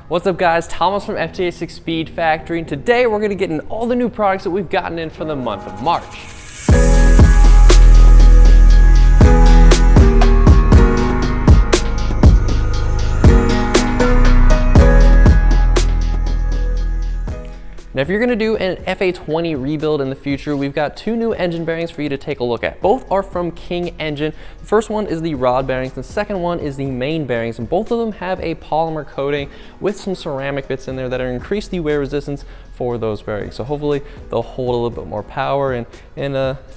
What's up guys, Thomas from FTA6 Speed Factory, and today we're going to get in all the new products that we've gotten in for the month of March. Now if you're going to do an FA20 rebuild in the future, we've got two new engine bearings for you to take a look at. Both are from King Engine. The first one is the rod bearings, the second one is the main bearings, and both of them have a polymer coating with some ceramic bits in there that are increase the wear resistance for those bearings. So hopefully they'll hold a little bit more power and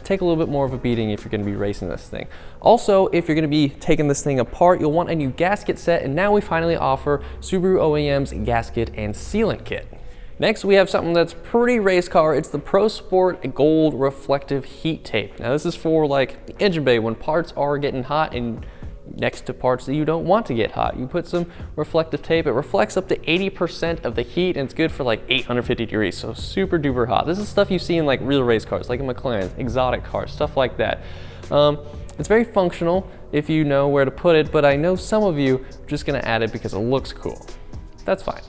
take a little bit more of a beating if you're going to be racing this thing. Also, if you're going to be taking this thing apart, you'll want a new gasket set, and now we finally offer Subaru OEM's gasket and sealant kit. Next, we have something that's pretty race car. It's the Pro Sport Gold Reflective Heat Tape. Now this is for like the engine bay when parts are getting hot and next to parts that you don't want to get hot. You put some reflective tape. It reflects up to 80% of the heat, and it's good for like 850 degrees, so super duper hot. This is stuff you see in like real race cars, like in McLaren, exotic cars, stuff like that. It's very functional if you know where to put it, but I know some of you are just gonna add it because it looks cool. That's fine.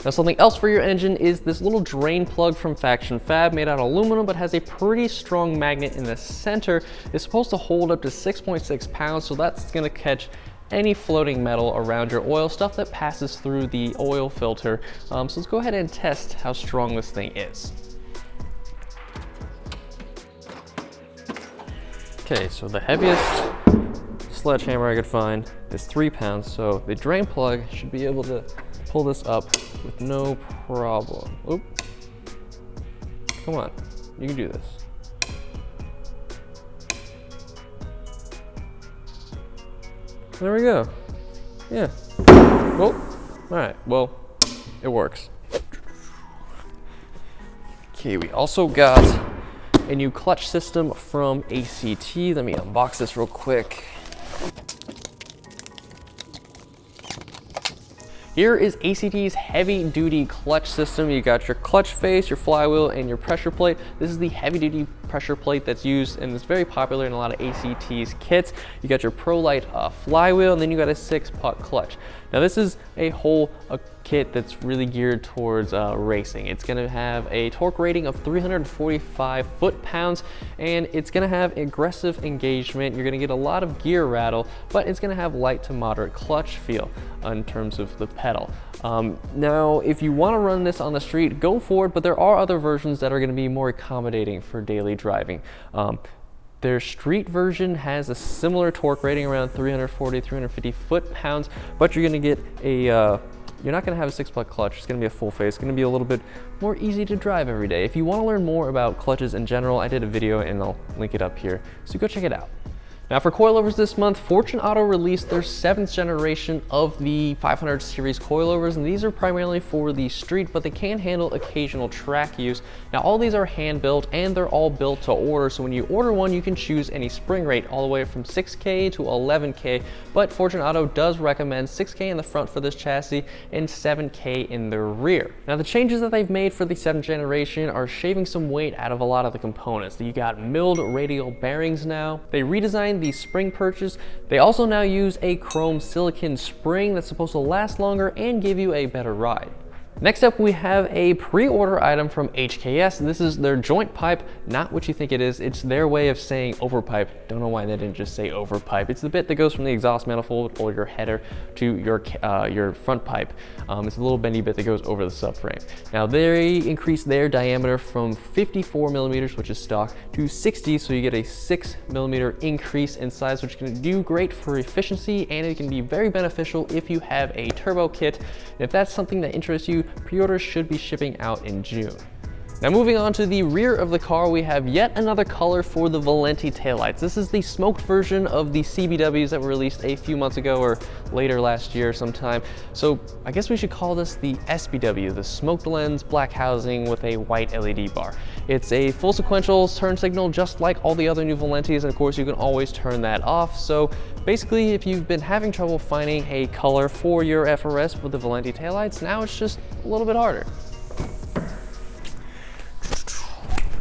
Now something else for your engine is this little drain plug from Faction Fab, made out of aluminum but has a pretty strong magnet in the center. It's supposed to hold up to 6.6 pounds, so that's gonna catch any floating metal around your oil, stuff that passes through the oil filter. So let's go ahead and test how strong this thing is. Okay, so the heaviest sledgehammer I could find is 3 pounds, so the drain plug should be able to pull this up with no problem. Oop. Come on, you can do this. There we go. Yeah. Well, all right, well, it works. Okay, we also got a new clutch system from ACT. Let me unbox this real quick. Here is ACT's heavy-duty clutch system. You got your clutch face, your flywheel, and your pressure plate. This is the heavy-duty pressure plate that's used and is very popular in a lot of ACT's kits. You got your ProLite flywheel, and then you got a 6-putt clutch. Now this is a whole kit that's really geared towards racing. It's gonna have a torque rating of 345 foot-pounds, and it's gonna have aggressive engagement. You're gonna get a lot of gear rattle, but it's gonna have light to moderate clutch feel in terms of the pedal. Now, if you wanna run this on the street, go for it, but there are other versions that are gonna be more accommodating for daily driving. Their street version has a similar torque rating, around 340, 350 foot-pounds, but you're gonna get a, you're not gonna have a 6-putt clutch. It's gonna be a full face. It's gonna be a little bit more easy to drive every day. If you wanna learn more about clutches in general, I did a video and I'll link it up here, so go check it out. Now for coilovers this month, Fortune Auto released their 7th generation of the 500 series coilovers, and these are primarily for the street, but they can handle occasional track use. Now all these are hand built and they're all built to order, so when you order one you can choose any spring rate all the way from 6K to 11K, but Fortune Auto does recommend 6K in the front for this chassis and 7K in the rear. Now the changes that they've made for the 7th generation are shaving some weight out of a lot of the components. You got milled radial bearings now. They redesigned the spring purchase. They also now use a chrome silicon spring that's supposed to last longer and give you a better ride. Next up, we have a pre-order item from HKS. This is their joint pipe, not what you think it is. It's their way of saying overpipe. Don't know why they didn't just say overpipe. It's the bit that goes from the exhaust manifold or your header to your front pipe. It's a little bendy bit that goes over the subframe. Now they increased their diameter from 54 millimeters, which is stock, to 60, so you get a 6 millimeter increase in size, which can do great for efficiency, and it can be very beneficial if you have a turbo kit. And if that's something that interests you, pre-orders should be shipping out in June. Now moving on to the rear of the car, we have yet another color for the Valenti taillights. This is the smoked version of the CBWs that were released a few months ago or later last year sometime. So I guess we should call this the SBW, the smoked lens black housing with a white LED bar. It's a full sequential turn signal just like all the other new Valentis, and of course you can always turn that off. So basically, if you've been having trouble finding a color for your FRS with the Valenti taillights, now it's just a little bit harder.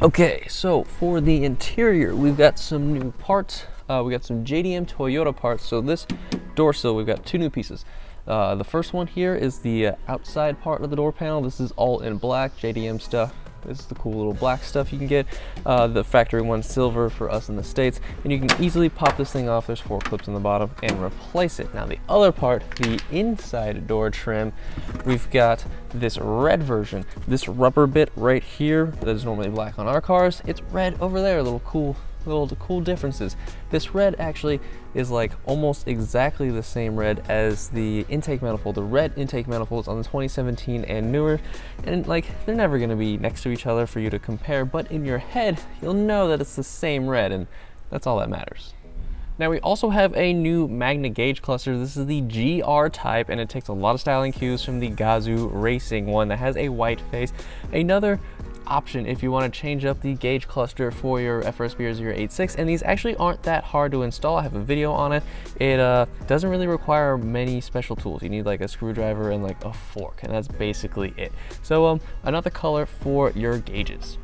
Okay, so for the interior, we've got some new parts. We got some JDM Toyota parts. So this door sill, we've got two new pieces. The first one here is the outside part of the door panel. This is all in black, JDM stuff. This is the cool little black stuff you can get. The factory one's silver for us in the States. And you can easily pop this thing off. There's 4 clips on the bottom and replace it. Now the other part, the inside door trim, we've got this red version. This rubber bit right here that is normally black on our cars, it's red over there. Little cool differences. This red actually is like almost exactly the same red as the intake manifold. The red intake manifolds on the 2017 and newer, and like they're never going to be next to each other for you to compare, but in your head you'll know that it's the same red, and that's all that matters. Now we also have a new Magna gauge cluster. This is the GR type, and it takes a lot of styling cues from the Gazoo Racing one that has a white face. Another option if you want to change up the gauge cluster for your FRSB or 086, and these actually aren't that hard to install. I have a video on it. It doesn't really require many special tools. You need like a screwdriver and like a fork, and that's basically it. So another color for your gauges.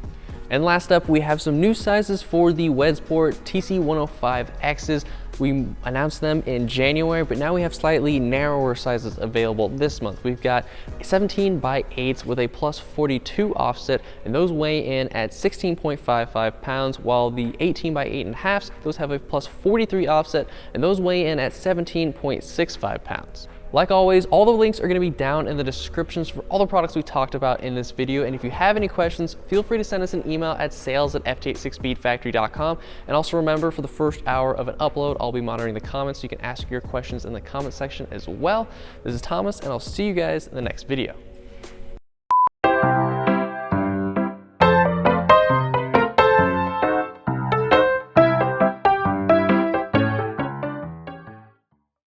And last up, we have some new sizes for the Sport TC105Xs. We announced them in January, but now we have slightly narrower sizes available this month. We've got 17x8s with a plus 42 offset, and those weigh in at 16.55 pounds, while the 18x8.5s, those have a plus 43 offset, and those weigh in at 17.65 pounds. Like always, all the links are going to be down in the descriptions for all the products we talked about in this video. And if you have any questions, feel free to send us an email at sales@ft86speedfactory.com. And also remember, for the first hour of an upload, I'll be monitoring the comments, so you can ask your questions in the comment section as well. This is Thomas, and I'll see you guys in the next video.